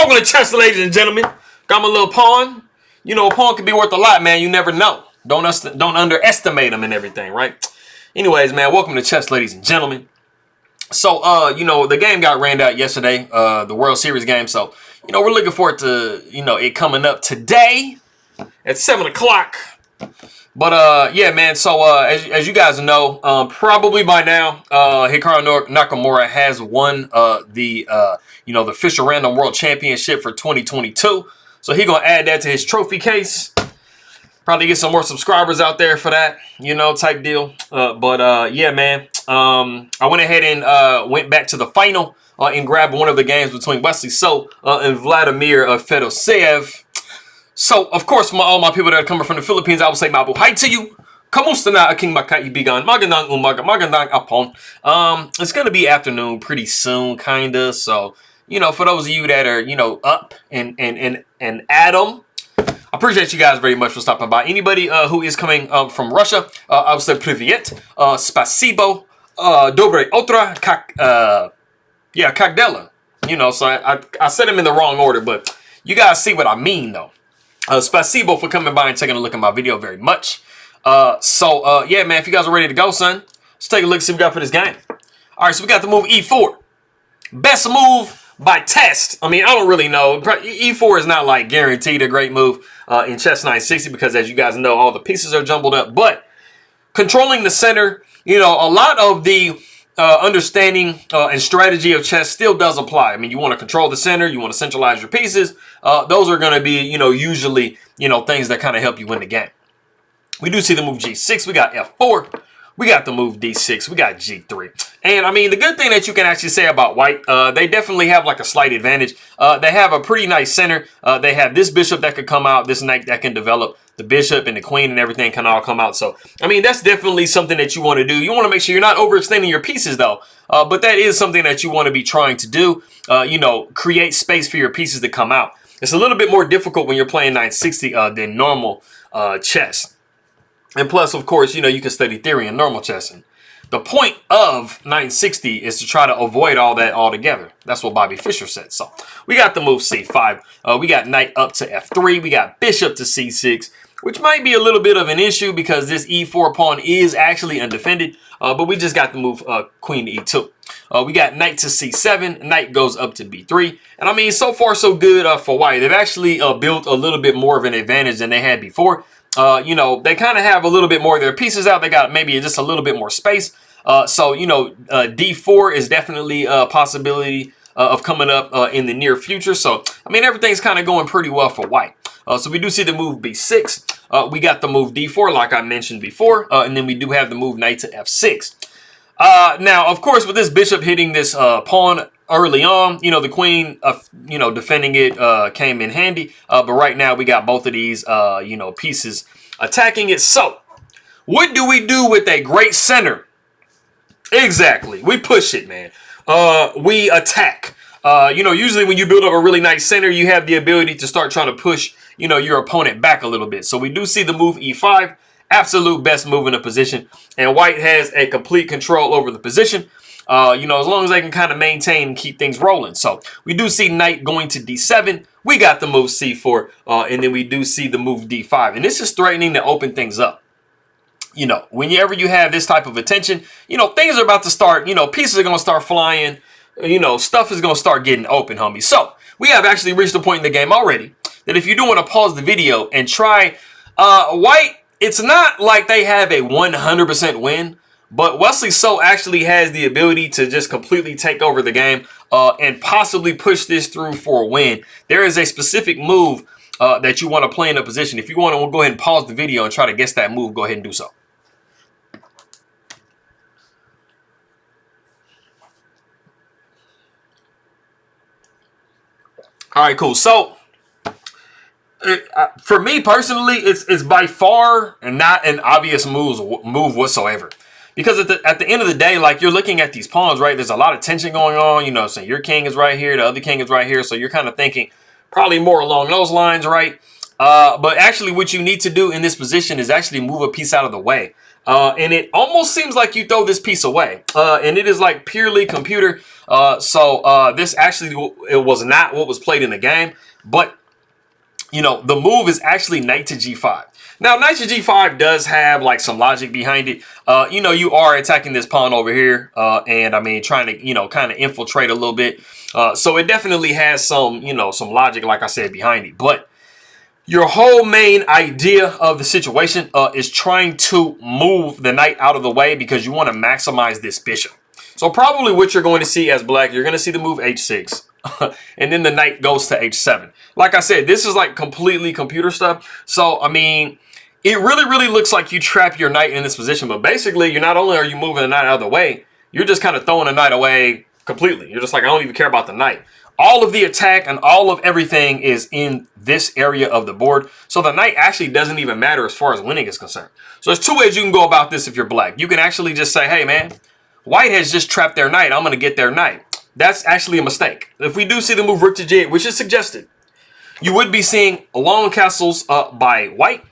Welcome to chess, ladies and gentlemen. Got my little pawn. You know, a pawn could be worth a lot, man. You never know. Don't underestimate them and everything, right? Anyways, man, welcome to chess, ladies and gentlemen. So, you know, the game got rained out yesterday, the World Series game. So, you know, we're looking forward to, you know, it coming up today at 7 o'clock. But, yeah, man, so as you guys know, probably by now, Hikaru Nakamura has won you know, the Fischer Random World Championship for 2022. So he gonna add that to his trophy case. Probably get some more subscribers out there for that, you know, type deal. Yeah, man, I went ahead and went back to the final and grabbed one of the games between Wesley and Vladimir Fedoseev. So, of course, all my people that are coming from the Philippines, I will say mabuhay to you. Kamusta na aking makaibigan? Magandang umaga, magandang apon. It's gonna be afternoon pretty soon, kinda. So, you know, for those of you that are, you know, up and Adam, I appreciate you guys very much for stopping by. Anybody who is coming from Russia, I would say privyet, spasibo, dobre otra, kakdela. You know, so I said them in the wrong order, but you guys see what I mean, though. Spasibo for coming by and taking a look at my video very much. Yeah, man, if you guys are ready to go, son, let's take a look and see what we got for this game. All right, so we got the move E4. Best move by test. I mean, I don't really know. E4 is not like guaranteed a great move in chess 960 because, as you guys know, all the pieces are jumbled up. But controlling the center, you know, a lot of the understanding and strategy of chess still does apply. I mean, you want to control the center, you want to centralize your pieces. Those are going to be, you know, usually, you know, things that kind of help you win the game. We do see the move G6. We got F4. We got the move D6. We got G3. And, I mean, the good thing that you can actually say about white, they definitely have, like, a slight advantage. They have a pretty nice center. They have this bishop that could come out, this knight that can develop. The bishop and the queen and everything can all come out. So, I mean, that's definitely something that you want to do. You want to make sure you're not overextending your pieces, though. But that is something that you want to be trying to do. You know, create space for your pieces to come out. It's a little bit more difficult when you're playing 960 than normal chess. And plus, of course, you know, you can study theory in normal chess. And the point of 960 is to try to avoid all that altogether. That's what Bobby Fischer said. So we got the move C5. We got knight up to F3. We got bishop to C6, which might be a little bit of an issue because this E4 pawn is actually undefended. But we just got the move queen to E2. We got knight to C7. Knight goes up to B3. And I mean, so far so good for white. They've actually built a little bit more of an advantage than they had before. You know, they kind of have a little bit more of their pieces out. They got maybe just a little bit more space. So, you know, D4 is definitely a possibility of coming up in the near future. So, I mean, everything's kind of going pretty well for white. So we do see the move B6. We got the move D4, like I mentioned before. And then we do have the move knight to F6. Now, of course, with this bishop hitting this pawn early on, you know, the queen, you know, defending it came in handy. But right now we got both of these, you know, pieces attacking it. So what do we do with a great center? Exactly. We push it, man. We attack. You know, usually when you build up a really nice center, you have the ability to start trying to push, you know, your opponent back a little bit. So we do see the move E5. Absolute best move in the position. And white has a complete control over the position. You know, as long as they can kind of maintain and keep things rolling. So we do see knight going to D7. We got the move C4. And then we do see the move D5. And this is threatening to open things up. You know, whenever you have this type of attention, you know, things are about to start, you know, pieces are going to start flying. You know, stuff is going to start getting open, homie. So we have actually reached a point in the game already that if you do want to pause the video and try white, it's not like they have a 100% win. But Wesley actually has the ability to just completely take over the game and possibly push this through for a win. There is a specific move that you want to play in a position. If you want to, we'll go ahead and pause the video and try to guess that move. Go ahead and do so. All right, cool. So for me personally, it's by far not an obvious move whatsoever. Because at the end of the day, like, you're looking at these pawns, right? There's a lot of tension going on, you know, so your king is right here, the other king is right here. So you're kind of thinking probably more along those lines, right? But actually what you need to do in this position is actually move a piece out of the way. And it almost seems like you throw this piece away. And it is like purely computer. So this actually, it was not what was played in the game. But, you know, the move is actually knight to g5. Now, knight to g5 does have like some logic behind it. You know, you are attacking this pawn over here. And I mean, trying to, you know, kind of infiltrate a little bit. So it definitely has some, you know, some logic, like I said, behind it. But your whole main idea of the situation is trying to move the knight out of the way because you want to maximize this bishop. So probably what you're going to see as black, you're going to see the move h6. And then the knight goes to h7. Like I said, this is like completely computer stuff. So, I mean, it really looks like you trap your knight in this position. But basically, you're not only are you moving the knight out of the way, you're just kind of throwing the knight away completely. You're just like, I don't even care about the knight. All of the attack and all of everything is in this area of the board. So the knight actually doesn't even matter as far as winning is concerned. So there's two ways you can go about this if you're black. You can actually just say, hey, man, white has just trapped their knight. I'm going to get their knight. That's actually a mistake. If we do see the move rook to g8, which is suggested, you would be seeing long castles by white.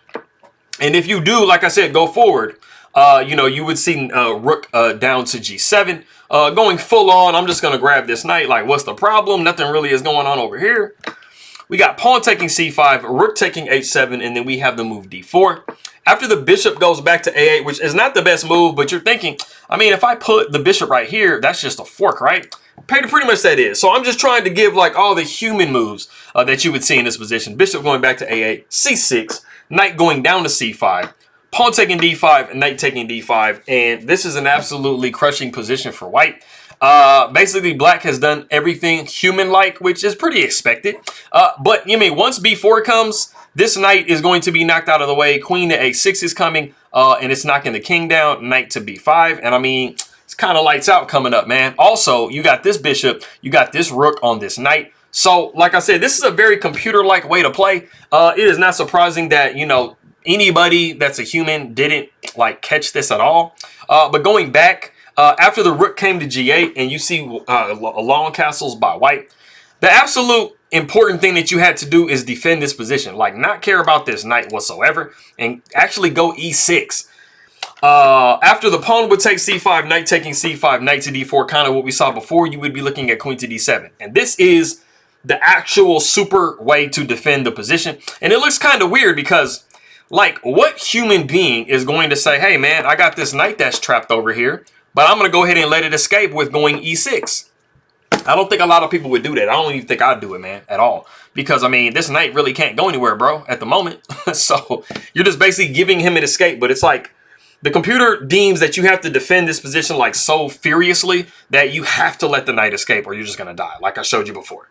And if you do, like I said, go forward, you know, you would see rook down to g7. Going full on, I'm just going to grab this knight. Like, what's the problem? Nothing really is going on over here. We got pawn taking c5, rook taking h7, and then we have the move d4. After the bishop goes back to a8, which is not the best move, but you're thinking, I mean, if I put the bishop right here, that's just a fork, right? Pretty much that is. So I'm just trying to give like all the human moves that you would see in this position. Bishop going back to a8, c6, knight going down to c5, pawn taking d5, knight taking d5, and this is an absolutely crushing position for white. Basically, black has done everything human-like, which is pretty expected. But, you mean, once b4 comes, this knight is going to be knocked out of the way. Queen to a6 is coming, and it's knocking the king down, knight to b5, and I mean, it's kind of lights out coming up, man. Also, you got this bishop, you got this rook on this knight. So, like I said, this is a very computer-like way to play. It is not surprising that, you know, anybody that's a human didn't, like, catch this at all. But going back, after the rook came to g8 and you see long castles by white, the absolute important thing that you had to do is defend this position. Like, not care about this knight whatsoever and actually go e6. After the pawn would take c5, knight taking c5, knight to d4, kind of what we saw before, you would be looking at queen to d7. And this is the actual super way to defend the position. And it looks kind of weird because, like, what human being is going to say, hey, man, I got this knight that's trapped over here, but I'm going to go ahead and let it escape with going e6. I don't think a lot of people would do that. I don't even think I'd do it, man, at all. Because, I mean, this knight really can't go anywhere, bro, at the moment. So you're just basically giving him an escape. But it's like the computer deems that you have to defend this position like so furiously that you have to let the knight escape or you're just going to die, like I showed you before.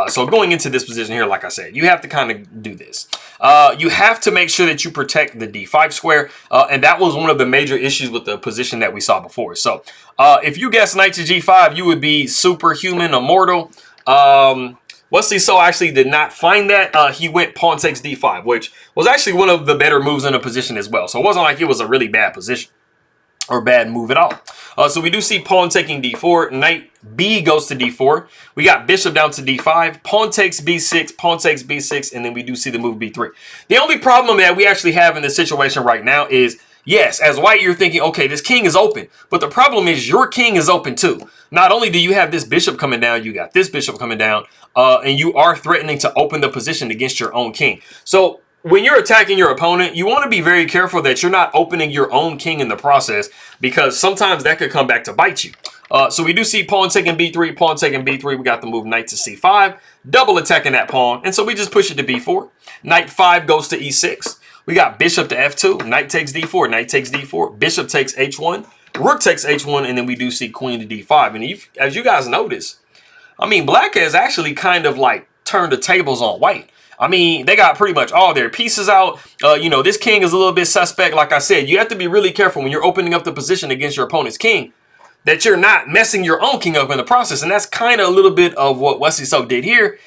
So going into this position here, like I said, you have to kind of do this. You have to make sure that you protect the d5 square. And that was one of the major issues with the position that we saw before. So if you guessed knight to g5, you would be superhuman, immortal. Wesley so actually did not find that. He went pawn takes d5, which was actually one of the better moves in the position as well. So it wasn't like it was a really bad position or bad move at all. So we do see pawn taking d4, knight b goes to d4. We got bishop down to d5, pawn takes b6, pawn takes b6, and then we do see the move b3. The only problem that we actually have in this situation right now is, yes, as white, you're thinking, okay, this king is open. But the problem is your king is open too. Not only do you have this bishop coming down, you got this bishop coming down, and you are threatening to open the position against your own king. So when you're attacking your opponent, you want to be very careful that you're not opening your own king in the process, because sometimes that could come back to bite you. So we do see pawn taking b3, pawn taking b3. We got the move knight to c5, double attacking that pawn. And so we just push it to b4. Knight 5 goes to e6. We got bishop to f2, knight takes d4, knight takes d4, bishop takes h1, rook takes h1, and then we do see queen to d5. And as you guys notice, I mean, black has actually kind of like turned the tables on white. I mean, they got pretty much all their pieces out. You know, this king is a little bit suspect. Like I said, you have to be really careful when you're opening up the position against your opponent's king, that you're not messing your own king up in the process. And that's kind of a little bit of what Wesley so did here.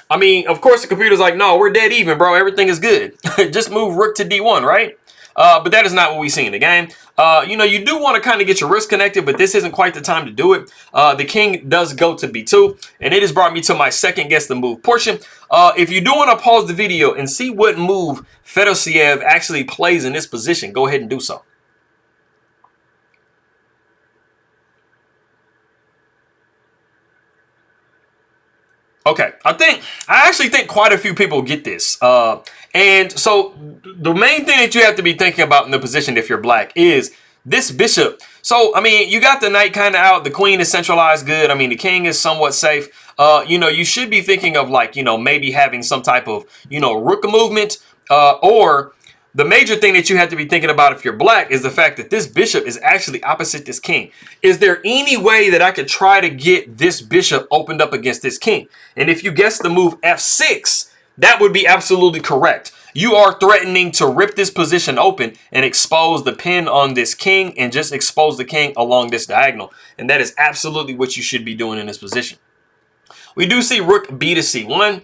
I mean, of course, the computer's like, no, we're dead even, bro. Everything is good. Just move rook to d1, right? But that is not what we see in the game. You know, you do want to kind of get your wrist connected, but this isn't quite the time to do it. The king does go to b2, and it has brought me to my second guess the move portion. If you do want to pause the video and see what move Fedoseev actually plays in this position, go ahead and do so. Okay, I actually think quite a few people get this. And so the main thing that you have to be thinking about in the position if you're black is this bishop. So, I mean, you got the knight kind of out. The queen is centralized good. I mean, the king is somewhat safe. You know, you should be thinking of like, you know, maybe having some type of, you know, rook movement. Or the major thing that you have to be thinking about if you're black is the fact that this bishop is actually opposite this king. Is there any way that I could try to get this bishop opened up against this king? And if you guess the move f6, that would be absolutely correct. You are threatening to rip this position open and expose the pin on this king and just expose the king along this diagonal. And that is absolutely what you should be doing in this position. We do see rook b to c1.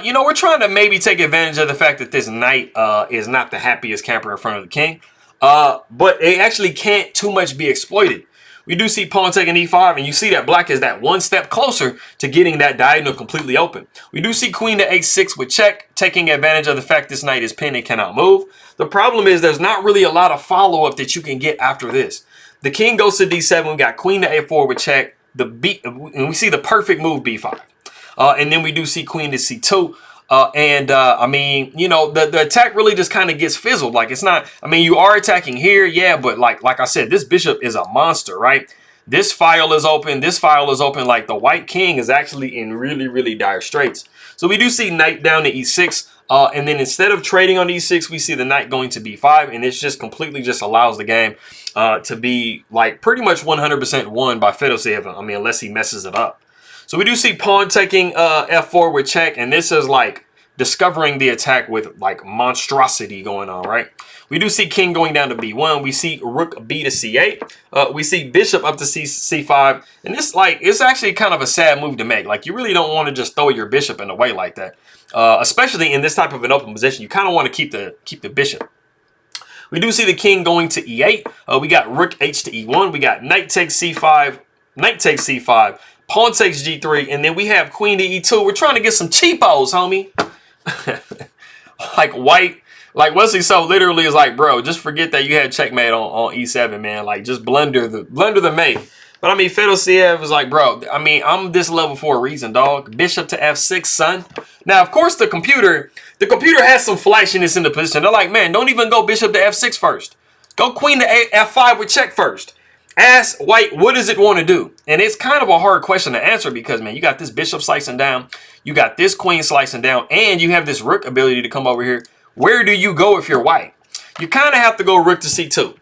You know, we're trying to maybe take advantage of the fact that this knight is not the happiest camper in front of the king. But it actually can't too much be exploited. We do see pawn taking e5, and you see that black is that one step closer to getting that diagonal completely open. We do see queen to h6 with check, taking advantage of the fact this knight is pinned and cannot move. The problem is there's not really a lot of follow-up that you can get after this. The king goes to d7, we got queen to a4 with check, and we see the perfect move b5. And then we do see queen to c2. I mean, you know, the attack really just kind of gets fizzled. Like, it's not, I mean, you are attacking here, yeah, but like I said, this bishop is a monster, right? This file is open. This file is open. Like, the white king is actually in really, really dire straits. So we do see knight down to e6. And then instead of trading on e6, we see the knight going to b5. And it's just completely just allows the game to be, like, pretty much 100% won by Fedoseev. I mean, unless he messes it up. So we do see pawn taking f4 with check, and this is like discovering the attack with like monstrosity going on, right? We do see king going down to b1. We see rook b to c8. We see bishop up to c5, and this like it's actually kind of a sad move to make. Like, you really don't want to just throw your bishop in the way like that, especially in this type of an open position. You kind of want to keep the bishop. We do see the king going to e8. We got rook h to e1. We got knight takes c5, knight takes c5. Pawn takes g3, and then we have queen to e2. We're trying to get some cheapos, homie. Like white, like Wesley so literally is like, bro, just forget that you had checkmate on e7, man. Like, just blunder the mate. But I mean, Fedoseev is like, bro, I mean, I'm this level for a reason, dog. Bishop to f6, son. Now, of course, the computer has some flashiness in the position. They're like, man, don't even go bishop to f6 first. Go queen to f5 with check first. Ask white, what does it want to do? And it's kind of a hard question to answer because, man, you got this bishop slicing down, you got this queen slicing down, and you have this rook ability to come over here. Where do you go if you're white? You kind of have to go rook to c2.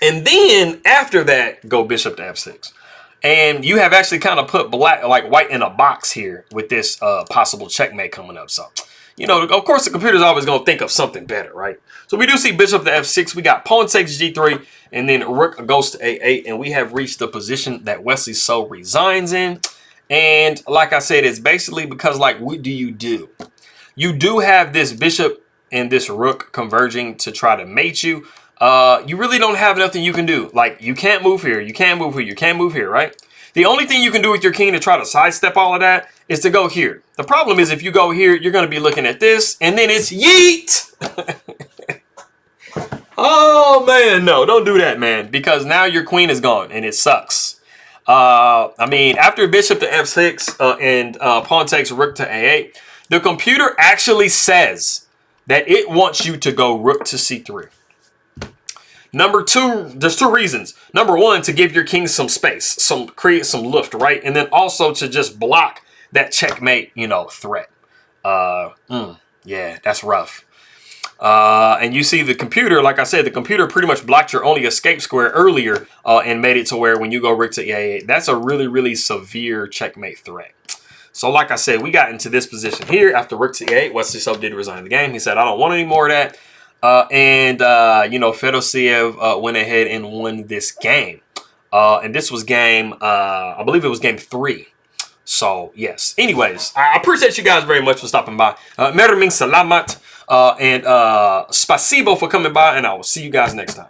And then after that, go bishop to f6. And you have actually kind of put white in a box here with this possible checkmate coming up. So, you know, of course, the computer's always going to think of something better, right? So we do see bishop to f6. We got pawn takes g3, and then rook goes to a8, and we have reached the position that Wesley so resigns in. And like I said, it's basically because, like, what do? You do have this bishop and this rook converging to try to mate you. You really don't have nothing you can do. Like, you can't move here, you can't move here, you can't move here, right? The only thing you can do with your king to try to sidestep all of that is to go here. The problem is if you go here, you're going to be looking at this, and then it's yeet. Oh, man, no, don't do that, man, because now your queen is gone, and it sucks. I mean, after bishop to f6 and pawn takes rook to a8, the computer actually says that it wants you to go rook to c3. Number two, there's two reasons. Number one, to give your king some space, create some lift, right? And then also to just block that checkmate, you know, threat. Yeah, that's rough. And you see the computer, like I said, the computer pretty much blocked your only escape square earlier and made it to where when you go rook to e8, that's a really, really severe checkmate threat. So like I said, we got into this position here after rook to e8. Wesley so did resign the game. He said, I don't want any more of that. You know, Fedoseev went ahead and won this game. And this was game, I believe it was game 3. So, yes. Anyways, I appreciate you guys very much for stopping by. Maraming salamat. And spasibo for coming by, and I will see you guys next time.